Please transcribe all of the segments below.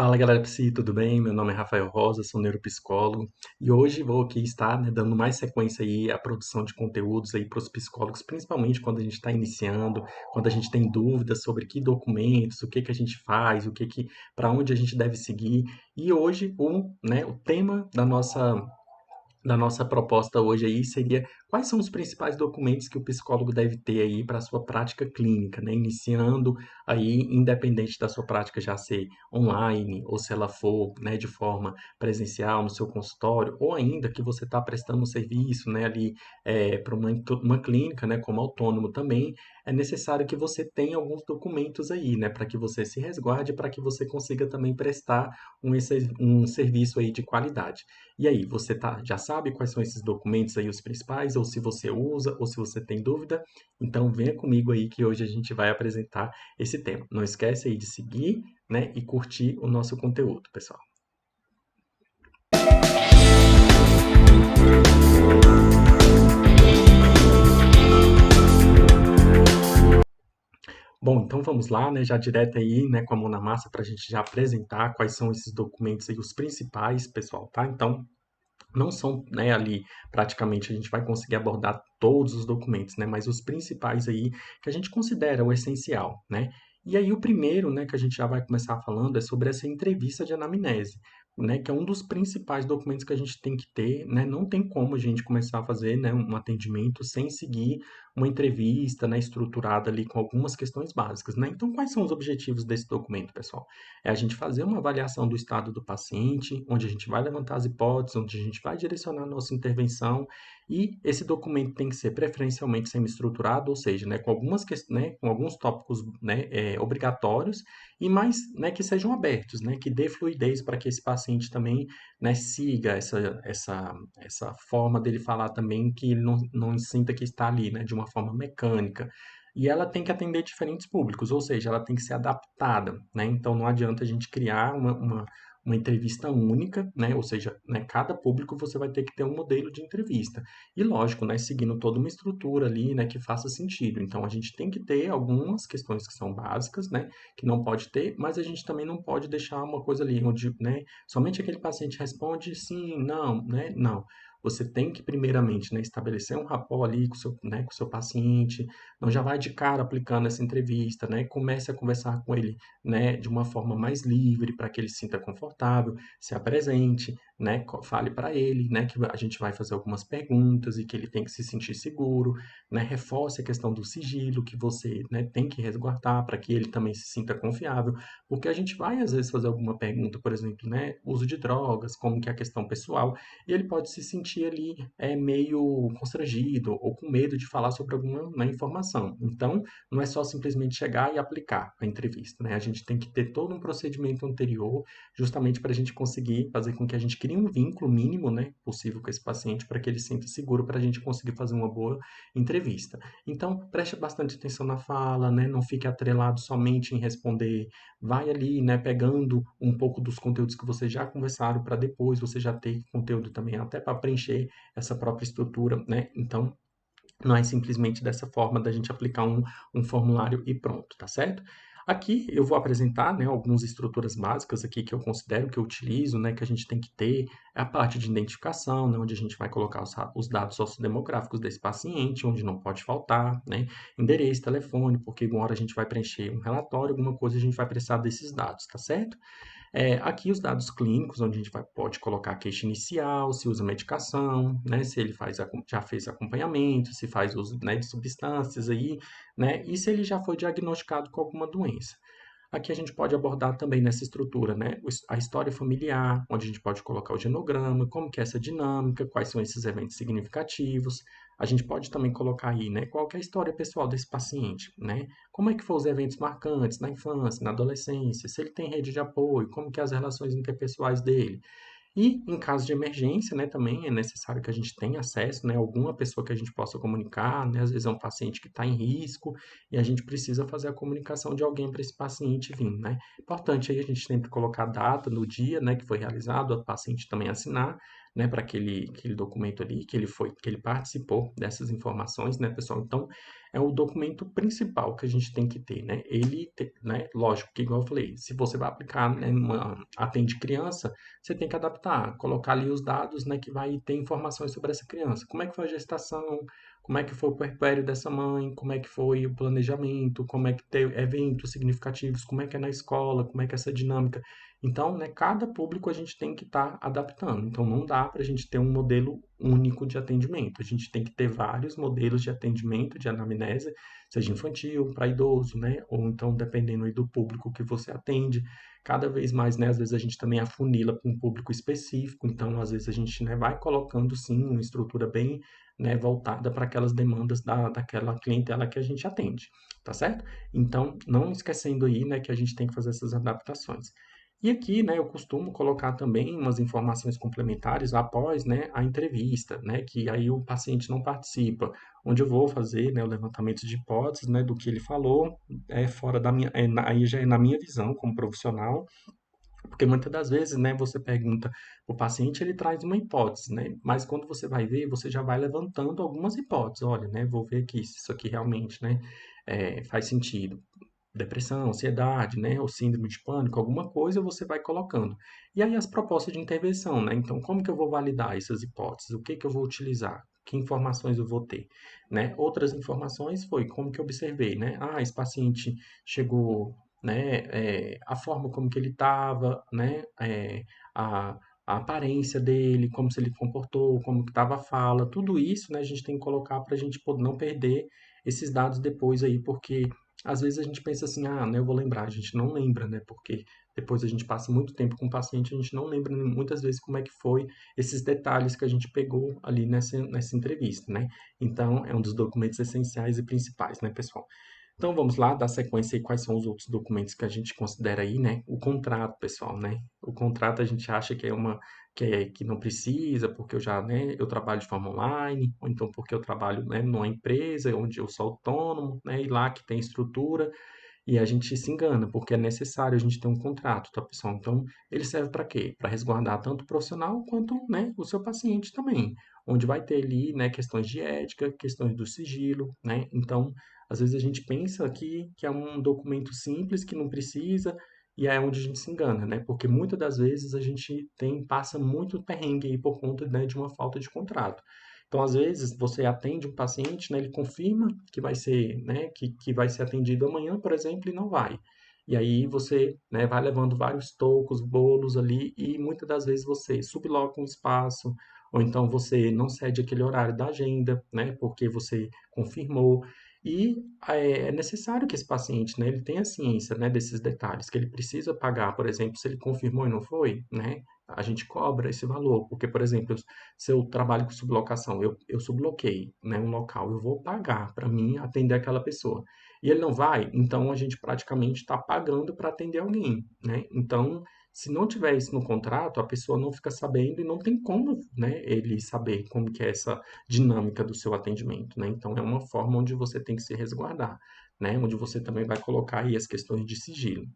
Fala galera Psi, tudo bem? Meu nome é Rafael Rosa, sou neuropsicólogo e hoje vou aqui estar, dando mais sequência aí à produção de conteúdos aí para os psicólogos, principalmente quando a gente está iniciando, quando a gente tem dúvidas sobre que documentos, o que que a gente faz, para onde a gente deve seguir. E hoje o tema da nossa proposta hoje aí seria quais são os principais documentos que o psicólogo deve ter aí para a sua prática clínica, né? Iniciando aí, independente da sua prática já ser online ou se ela for, né, de forma presencial no seu consultório, ou ainda que você está prestando um serviço, né, ali para uma clínica, né, como autônomo também, é necessário que você tenha alguns documentos aí, né, para que você se resguarde, para que você consiga também prestar um serviço aí de qualidade. E aí, você já sabe quais são esses documentos aí, os principais, ou se você usa, ou se você tem dúvida? Então venha comigo aí que hoje a gente vai apresentar esse tema. Não esquece aí de seguir, né, e curtir o nosso conteúdo, pessoal. Bom, então vamos lá, né, já direto aí, né, com a mão na massa para a gente já apresentar quais são esses documentos aí, os principais, pessoal, tá? Então, não são, né, ali praticamente a gente vai conseguir abordar todos os documentos, né, mas os principais aí que a gente considera o essencial, né? E aí o primeiro, né, que a gente já vai começar falando é sobre essa entrevista de anamnese, né, que é um dos principais documentos que a gente tem que ter, né? Não tem como a gente começar a fazer, né, um atendimento sem seguir uma entrevista, né, estruturada ali com algumas questões básicas, né? Então, quais são os objetivos desse documento, pessoal? É a gente fazer uma avaliação do estado do paciente, onde a gente vai levantar as hipóteses, onde a gente vai direcionar a nossa intervenção, e esse documento tem que ser preferencialmente semi-estruturado, ou seja, né, com alguns tópicos, né, obrigatórios, e mais, né, que sejam abertos, né, que dê fluidez para que esse paciente também, né, siga essa forma dele falar também, que ele não sinta que está ali, né, de uma forma mecânica. E ela tem que atender diferentes públicos, ou seja, ela tem que ser adaptada, né? Então não adianta a gente criar uma entrevista única, né? Ou seja, né, cada público você vai ter que ter um modelo de entrevista. E lógico, né, seguindo toda uma estrutura ali, né, que faça sentido. Então a gente tem que ter algumas questões que são básicas, né, que não pode ter, mas a gente também não pode deixar uma coisa ali onde, né, somente aquele paciente responde sim, não, né? Não. Você tem que, primeiramente, né, estabelecer um rapport ali com o seu paciente, não já vai de cara aplicando essa entrevista, né? Comece a conversar com ele, né, de uma forma mais livre, para que ele se sinta confortável, se apresente, né? Fale para ele, né, que a gente vai fazer algumas perguntas e que ele tem que se sentir seguro, né? Reforce a questão do sigilo que você, né, tem que resguardar para que ele também se sinta confiável, porque a gente vai às vezes fazer alguma pergunta, por exemplo, né, uso de drogas, como que é a questão pessoal, e ele pode se sentir ali meio constrangido ou com medo de falar sobre alguma, né, informação. Então, não é só simplesmente chegar e aplicar a entrevista, né? A gente tem que ter todo um procedimento anterior, justamente para a gente conseguir fazer com que a gente crie um vínculo mínimo, né, possível com esse paciente, para que ele se sinta seguro, para a gente conseguir fazer uma boa entrevista. Então, preste bastante atenção na fala, né? Não fique atrelado somente em responder. Vai ali, né, pegando um pouco dos conteúdos que vocês já conversaram, para depois você já ter conteúdo também até para preencher essa própria estrutura, né? Então, não é simplesmente dessa forma da gente aplicar um formulário e pronto, tá certo? Aqui eu vou apresentar, né, algumas estruturas básicas aqui que eu considero, que eu utilizo, né, que a gente tem que ter. É a parte de identificação, né, onde a gente vai colocar os dados sociodemográficos desse paciente, onde não pode faltar, né, endereço, telefone, porque uma hora a gente vai preencher um relatório, alguma coisa a gente vai precisar desses dados, tá certo? Aqui os dados clínicos, onde a gente pode colocar a queixa inicial, se usa medicação, né, se ele já fez acompanhamento, se faz uso, né, de substâncias aí, né, e se ele já foi diagnosticado com alguma doença. Aqui a gente pode abordar também nessa estrutura, né, a história familiar, onde a gente pode colocar o genograma, como que é essa dinâmica, quais são esses eventos significativos. A gente pode também colocar aí, né, qual que é a história pessoal desse paciente, né? Como é que foram os eventos marcantes na infância, na adolescência, se ele tem rede de apoio, como que é as relações interpessoais dele. E em caso de emergência, né, também é necessário que a gente tenha acesso, né, a alguma pessoa que a gente possa comunicar, né, às vezes é um paciente que está em risco e a gente precisa fazer a comunicação de alguém para esse paciente vir, né. Importante aí a gente sempre colocar a data no dia, né, que foi realizado, o paciente também assinar, né, para aquele documento ali que ele participou dessas informações, né, pessoal? Então, é o documento principal que a gente tem que ter, né? Né, lógico que igual eu falei, se você vai aplicar, né, atende criança, você tem que adaptar, colocar ali os dados, né, que vai ter informações sobre essa criança. Como é que foi a gestação? Como é que foi o puerpério dessa mãe? Como é que foi o planejamento? Como é que teve eventos significativos? Como é que é na escola? Como é que é essa dinâmica? Então, né, cada público a gente tem que estar adaptando. Então, não dá para a gente ter um modelo único de atendimento. A gente tem que ter vários modelos de atendimento, de anamnese, seja infantil, para idoso, né? Ou então, dependendo aí do público que você atende. Cada vez mais, né? Às vezes a gente também afunila para um público específico. Então, às vezes a gente, né, vai colocando, sim, uma estrutura bem, né, voltada para aquelas demandas daquela clientela que a gente atende, tá certo? Então, não esquecendo aí, né, que a gente tem que fazer essas adaptações. E aqui, né, eu costumo colocar também umas informações complementares após, né, a entrevista, né, que aí o paciente não participa, onde eu vou fazer, né, o levantamento de hipóteses, né, do que ele falou, fora da minha, aí já é na minha visão como profissional, porque muitas das vezes, né, você pergunta para o paciente, ele traz uma hipótese, né, mas quando você vai ver, você já vai levantando algumas hipóteses, olha, né, vou ver aqui se isso aqui realmente, né, faz sentido depressão, ansiedade, né, ou síndrome de pânico, alguma coisa você vai colocando. E aí as propostas de intervenção, né? Então, como que eu vou validar essas hipóteses? O que que eu vou utilizar? Que informações eu vou ter, né? Outras informações foi como que eu observei, né? Ah, esse paciente chegou, né? A forma como que ele estava, né? A, a aparência dele, como se ele comportou, como que estava a fala, tudo isso, né? A gente tem que colocar para a gente não perder esses dados depois aí, porque às vezes a gente pensa assim, ah, né, eu vou lembrar, a gente não lembra, né? Porque depois a gente passa muito tempo com o paciente, a gente não lembra muitas vezes como é que foi esses detalhes que a gente pegou ali nessa entrevista, né? Então, é um dos documentos essenciais e principais, né, pessoal? Então, vamos lá, dar sequência aí, quais são os outros documentos que a gente considera aí, né? O contrato, pessoal, né? O contrato a gente acha que que não precisa, porque eu já, né, eu trabalho de forma online, ou então porque eu trabalho, né, numa empresa onde eu sou autônomo, né, e lá que tem estrutura, e a gente se engana, porque é necessário a gente ter um contrato, tá, pessoal? Então, ele serve para quê? Para resguardar tanto o profissional quanto, né, o seu paciente também, onde vai ter ali, né, questões de ética, questões do sigilo, né? Então, às vezes a gente pensa que é um documento simples, que não precisa, e é onde a gente se engana, né? Porque muitas das vezes a gente passa muito perrengue aí por conta, né, de uma falta de contrato. Então, às vezes, você atende um paciente, né, ele confirma que vai ser, né, que vai ser atendido amanhã, por exemplo, e não vai. E aí você, né, vai levando vários tocos, bolos ali, e muitas das vezes você subloca um espaço, ou então você não cede aquele horário da agenda, né, porque você confirmou. E é necessário que esse paciente, né, ele tenha ciência, né, desses detalhes, que ele precisa pagar, por exemplo, se ele confirmou e não foi, né, a gente cobra esse valor, porque, por exemplo, se eu trabalho com sublocação, eu subloquei, né, um local, eu vou pagar para mim atender aquela pessoa. E ele não vai, então a gente praticamente está pagando para atender alguém, né? Então, se não tiver isso no contrato, a pessoa não fica sabendo e não tem como, né, ele saber como que é essa dinâmica do seu atendimento, né? Então, é uma forma onde você tem que se resguardar, né? Onde você também vai colocar aí as questões de sigilo.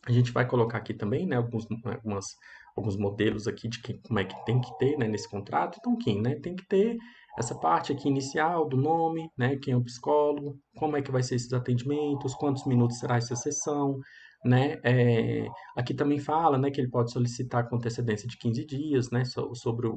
A gente vai colocar aqui também, né, alguns modelos aqui de como é que tem que ter, né, nesse contrato. Então, quem, né, tem que ter essa parte aqui inicial do nome, né, quem é o psicólogo, como é que vai ser esses atendimentos, quantos minutos será essa sessão, né, aqui também fala, né, que ele pode solicitar com antecedência de 15 dias, né, sobre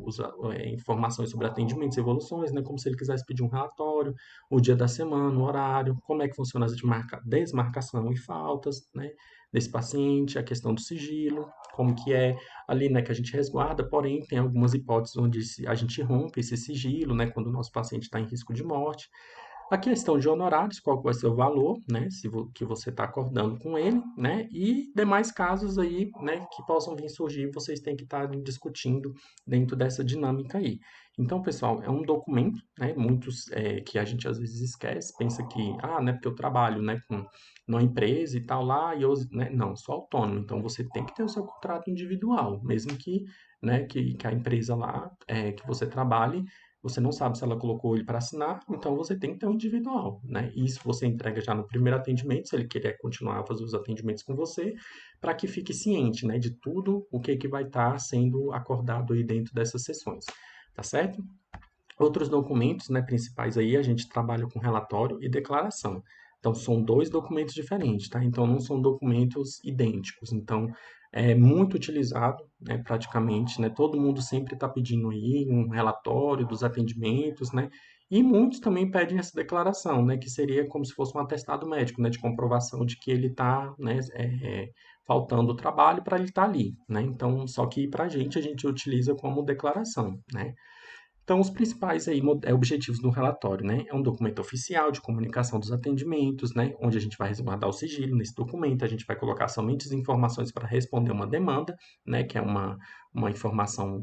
informações sobre atendimentos e evoluções, né, como se ele quisesse pedir um relatório, o dia da semana, o horário, como é que funciona a desmarcação e faltas, né, desse paciente, a questão do sigilo, como que é ali, né, que a gente resguarda, porém tem algumas hipóteses onde a gente rompe esse sigilo, né, quando o nosso paciente está em risco de morte. A questão de honorários, qual que vai ser o valor, né, que você está acordando com ele, né, e demais casos aí, né, que possam vir surgir, vocês têm que estar discutindo dentro dessa dinâmica aí. Então, pessoal, é um documento, né, muitos que a gente às vezes esquece, pensa que, ah, né, porque eu trabalho, né, com numa empresa e tal lá, e eu, né, não, sou autônomo, então você tem que ter o seu contrato individual, mesmo que, né, que a empresa lá que você trabalhe você não sabe se ela colocou ele para assinar, então você tem que ter um individual, né? E isso você entrega já no primeiro atendimento, se ele querer continuar a fazer os atendimentos com você, para que fique ciente, né, de tudo o que vai estar sendo acordado aí dentro dessas sessões, tá certo? Outros documentos, né, principais aí, a gente trabalha com relatório e declaração. Então, são dois documentos diferentes, tá? Então, não são documentos idênticos. Então, é muito utilizado, né, praticamente, né? Todo mundo sempre está pedindo aí um relatório dos atendimentos, né? E muitos também pedem essa declaração, né? Que seria como se fosse um atestado médico, né? De comprovação de que ele está, né? Faltando o trabalho para ele estar ali, né? Então, só que para a gente utiliza como declaração, né? Então, os principais aí, objetivos do relatório, né? É um documento oficial de comunicação dos atendimentos, né? Onde a gente vai resguardar o sigilo nesse documento, a gente vai colocar somente as informações para responder uma demanda, né? Que é uma informação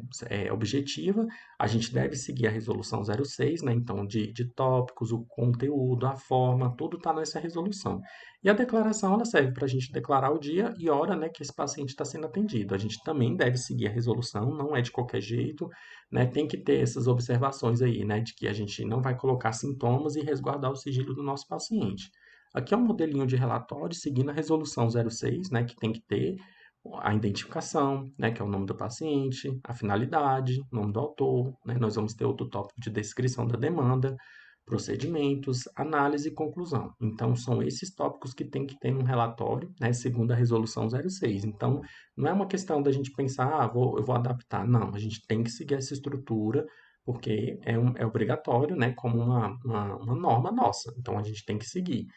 objetiva. A gente deve seguir a resolução 06, né? Então, de tópicos, o conteúdo, a forma, tudo está nessa resolução. E a declaração, ela serve para a gente declarar o dia e hora, né? Que esse paciente está sendo atendido. A gente também deve seguir a resolução, não é de qualquer jeito, né, tem que ter essas observações aí, né, de que a gente não vai colocar sintomas e resguardar o sigilo do nosso paciente. Aqui é um modelinho de relatório seguindo a resolução 06, né, que tem que ter a identificação, né, que é o nome do paciente, a finalidade, o nome do autor, né, nós vamos ter outro tópico de descrição da demanda, procedimentos, análise e conclusão. Então, são esses tópicos que tem que ter num relatório, né, segundo a resolução 06. Então, não é uma questão da gente pensar, eu vou adaptar. Não, a gente tem que seguir essa estrutura, porque é obrigatório, né, como uma norma nossa. Então, a gente tem que seguir,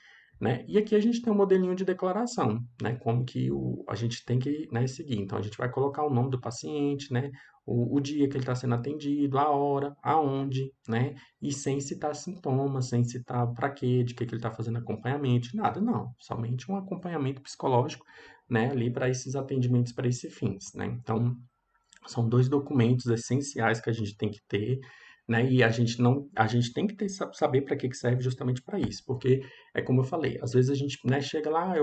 né? E aqui a gente tem um modelinho de declaração, né, como que a gente tem que, né, seguir. Então, a gente vai colocar o nome do paciente, né, o dia que ele está sendo atendido, a hora, aonde, né, e sem citar sintomas, sem citar para quê, de que ele está fazendo acompanhamento, nada, não. Somente um acompanhamento psicológico, né, ali para esses atendimentos, para esses fins, né? Então, são dois documentos essenciais que a gente tem que ter, né? E a gente não, a gente tem que ter, saber para que serve justamente para isso, porque é como eu falei, às vezes a gente, né, chega lá,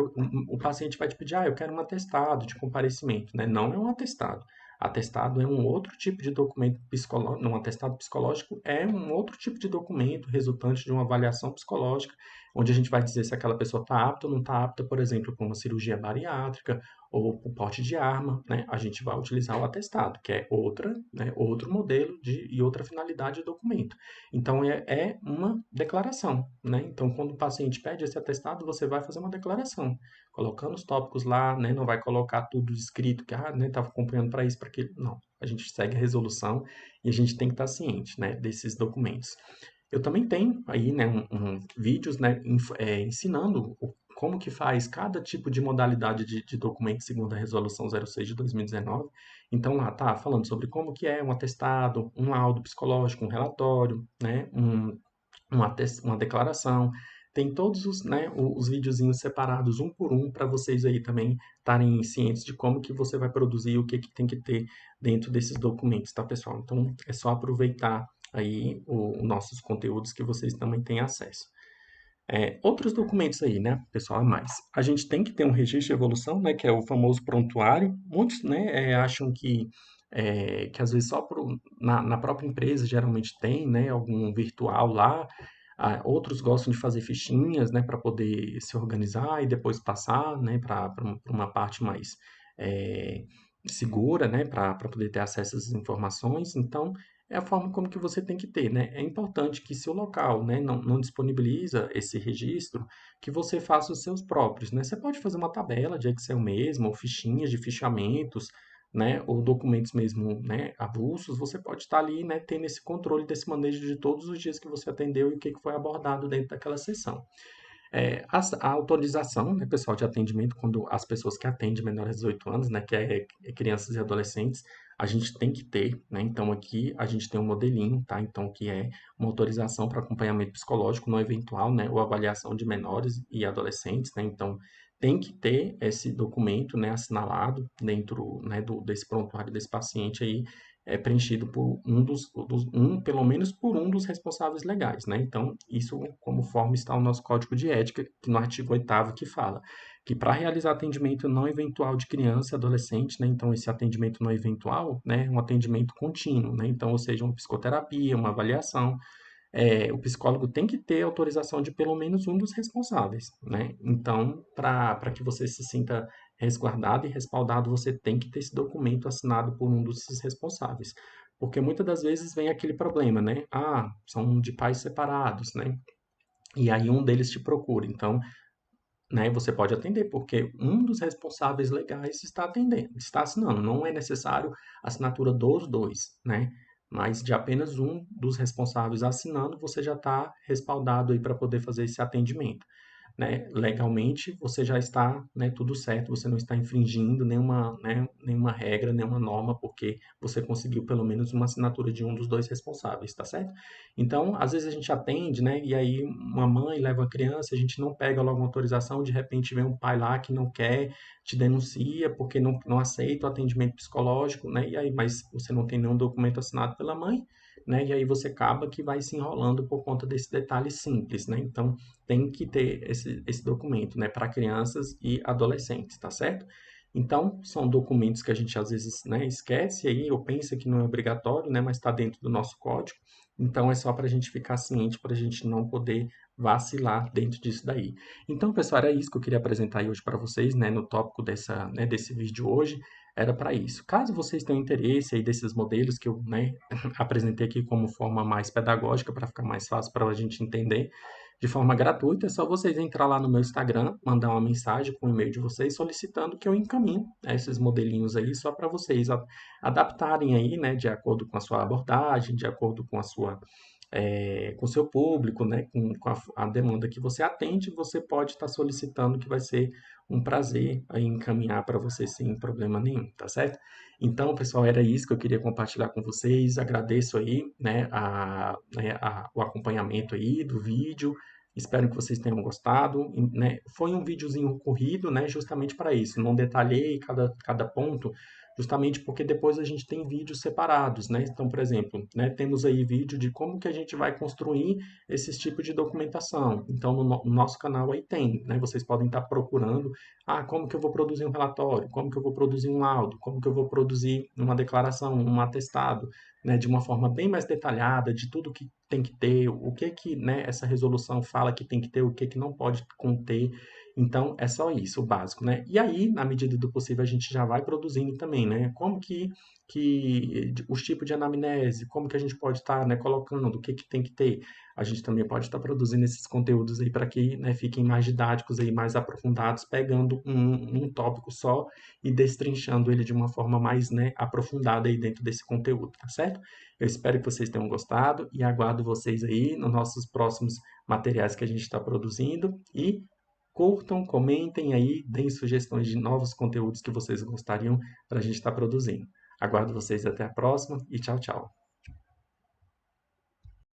o paciente vai te pedir, eu quero um atestado de comparecimento, né? Não é um atestado. Atestado é um outro tipo de documento psicológico, não, atestado psicológico é um outro tipo de documento resultante de uma avaliação psicológica, onde a gente vai dizer se aquela pessoa está apta ou não está apta, por exemplo, para uma cirurgia bariátrica, ou o porte de arma, né, a gente vai utilizar o atestado, que é outro modelo e outra finalidade de documento. Então, é uma declaração, né? Então, quando o paciente pede esse atestado, você vai fazer uma declaração, colocando os tópicos lá, né? Não vai colocar tudo escrito, que, né, estava acompanhando para isso, para aquilo. Não, a gente segue a resolução e a gente tem que estar ciente, né, desses documentos. Eu também tenho aí, né, vídeos, né, ensinando como que faz cada tipo de modalidade de documento segundo a Resolução 06 de 2019. Então, lá tá falando sobre como que é um atestado, um laudo psicológico, um relatório, né, uma declaração. Tem todos os, né, os videozinhos separados um por um para vocês aí também estarem cientes de como que você vai produzir e o que tem que ter dentro desses documentos, tá, pessoal? Então, é só aproveitar aí os nossos conteúdos que vocês também têm acesso. Outros documentos aí, né, pessoal, a mais. A gente tem que ter um registro de evolução, né, que é o famoso prontuário. Muitos, né, acham que às vezes na própria empresa geralmente tem, né, algum virtual lá. Outros gostam de fazer fichinhas, né, para poder se organizar e depois passar, né, para uma parte mais é, segura, né, para poder ter acesso às informações. Então, é a forma como que você tem que ter, né? É importante que se o local, né, não disponibiliza esse registro, que você faça os seus próprios, né? Você pode fazer uma tabela de Excel mesmo, ou fichinhas de fichamentos, né, ou documentos mesmo, né, avulsos, você pode estar ali, né, tendo esse controle desse manejo de todos os dias que você atendeu e o que foi abordado dentro daquela sessão. A autorização, né, pessoal, de atendimento, quando as pessoas que atendem menores de 18 anos, né, que é crianças e adolescentes, a gente tem que ter, né, então aqui a gente tem um modelinho, tá, então que é uma autorização para acompanhamento psicológico não eventual, né, ou avaliação de menores e adolescentes, né, então tem que ter esse documento, né, assinalado dentro, né, desse prontuário desse paciente aí, é preenchido por pelo menos por um dos responsáveis legais, né? Então, isso como forma está o nosso código de ética, que no artigo 8º que fala que para realizar atendimento não eventual de criança e adolescente, né? Então, esse atendimento não eventual, né? É um atendimento contínuo, né? Então, ou seja, uma psicoterapia, uma avaliação, o psicólogo tem que ter autorização de pelo menos um dos responsáveis, né? Então, para que você se sinta resguardado e respaldado, você tem que ter esse documento assinado por um desses responsáveis. Porque muitas das vezes vem aquele problema, né? Ah, são de pais separados, né? E aí um deles te procura. Então, né, você pode atender, porque um dos responsáveis legais está atendendo, está assinando. Não é necessário a assinatura dos dois, né? Mas de apenas um dos responsáveis assinando, você já está respaldado aí para poder fazer esse atendimento, né? Legalmente, você já está, né, tudo certo, você não está infringindo nenhuma, né, nenhuma regra, nenhuma norma, porque você conseguiu pelo menos uma assinatura de um dos dois responsáveis, tá certo? Então, às vezes a gente atende, né, e aí uma mãe leva a criança, a gente não pega logo uma autorização, de repente vem um pai lá que não quer, te denuncia porque não aceita o atendimento psicológico, né, e aí, mas você não tem nenhum documento assinado pela mãe, né, e aí você acaba que vai se enrolando por conta desse detalhe simples, né, então tem que ter esse documento, né, para crianças e adolescentes, tá certo? Então, são documentos que a gente às vezes, né, esquece aí, ou pensa que não é obrigatório, né, mas está dentro do nosso código. Então, é só para a gente ficar ciente, para a gente não poder vacilar dentro disso daí. Então, pessoal, era isso que eu queria apresentar aí hoje para vocês, né, no tópico desse vídeo hoje, era para isso. Caso vocês tenham interesse aí desses modelos que eu, né, apresentei aqui como forma mais pedagógica, para ficar mais fácil para a gente entender, de forma gratuita, é só vocês entrar lá no meu Instagram, mandar uma mensagem com o e-mail de vocês solicitando que eu encaminhe, né, esses modelinhos aí só para vocês adaptarem aí, né, de acordo com a sua abordagem, de acordo com a sua com o seu público, né, com a demanda que você atende, você pode estar solicitando, que vai ser um prazer aí encaminhar para você sem problema nenhum, tá certo? Então, pessoal, era isso que eu queria compartilhar com vocês. Agradeço aí, né, o acompanhamento aí do vídeo. Espero que vocês tenham gostado, né? Foi um videozinho corrido, né, justamente para isso. Não detalhei cada ponto, justamente porque depois a gente tem vídeos separados, né? Então, por exemplo, né, temos aí vídeo de como que a gente vai construir esses tipos de documentação. Então, no nosso canal aí tem, né? Vocês podem estar procurando, como que eu vou produzir um relatório? Como que eu vou produzir um laudo? Como que eu vou produzir uma declaração, um atestado, né? De uma forma bem mais detalhada, de tudo que tem que ter, o que que, né, essa resolução fala que tem que ter, o que que não pode conter. Então, é só isso, o básico, né? E aí, na medida do possível, a gente já vai produzindo também, né? Como que os tipos de anamnese, como que a gente pode estar, né, colocando, o que que tem que ter. A gente também pode estar produzindo esses conteúdos aí para que, né, fiquem mais didáticos aí, mais aprofundados, pegando um tópico só e destrinchando ele de uma forma mais, né, aprofundada aí dentro desse conteúdo, tá certo? Eu espero que vocês tenham gostado e aguardo vocês aí nos nossos próximos materiais que a gente está produzindo e curtam, comentem aí, deem sugestões de novos conteúdos que vocês gostariam para a gente estar produzindo. Aguardo vocês até a próxima e tchau, tchau.